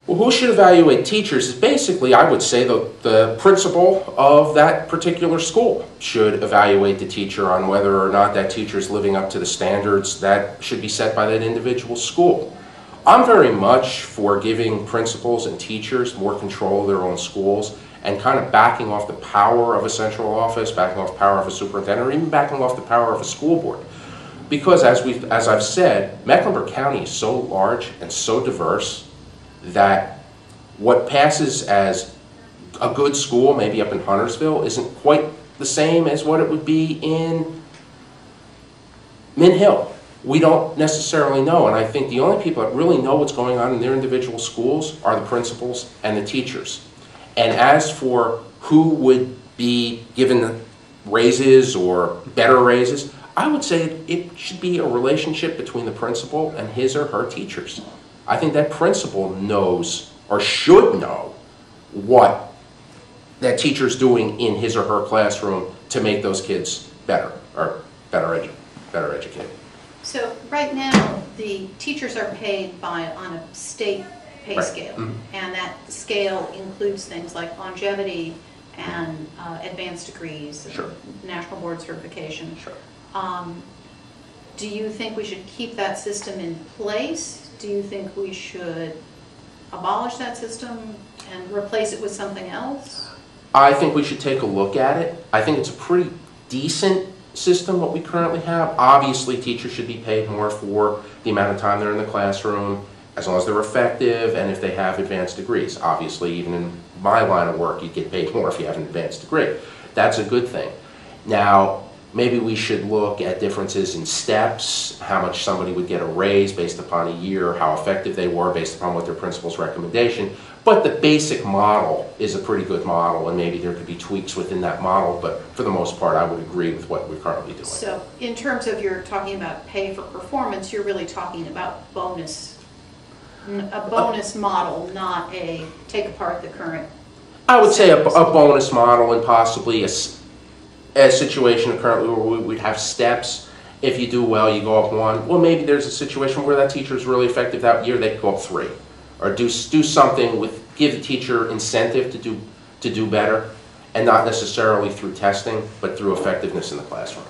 Well, who should evaluate teachers is basically, I would say, the principal of that particular school should evaluate the teacher on whether or not that teacher is living up to the standards that should be set by that individual school. I'm very much for giving principals and teachers more control of their own schools and kind of backing off the power of a central office, backing off the power of a superintendent, or even backing off the power of a school board. Because as I've said, Mecklenburg County is so large and so diverse that what passes as a good school, maybe up in Huntersville, isn't quite the same as what it would be in Mint Hill. We don't necessarily know, and I think the only people that really know what's going on in their individual schools are the principals and the teachers. And as for who would be given raises or better raises, I would say it should be a relationship between the principal and his or her teachers. I think that principal knows or should know what that teacher's doing in his or her classroom to make those kids better or better educated. So right now the teachers are paid on a state pay scale, and that scale includes things like longevity and advanced degrees, national board certification. Do you think we should keep that system in place? Do you think we should abolish that system and replace it with something else? I think we should take a look at it. I think it's a pretty decent system what we currently have. Obviously, teachers should be paid more for the amount of time they're in the classroom, as long as they're effective and if they have advanced degrees. Obviously, even in my line of work, you get paid more if you have an advanced degree. That's a good thing. Now, maybe we should look at differences in steps, how much somebody would get a raise based upon a year, how effective they were based upon what their principal's recommendation. But the basic model is a pretty good model, and maybe there could be tweaks within that model, but for the most part, I would agree with what we're currently doing. So in terms of you're talking about pay for performance, you're really talking about a bonus model, not a take apart the current. I would say a bonus model, and possibly a situation currently where we'd have steps. If you do well, you go up 1. Well, maybe there's a situation where that teacher is really effective that year, they could go up 3. Or do something give the teacher incentive to do better, and not necessarily through testing, but through effectiveness in the classroom.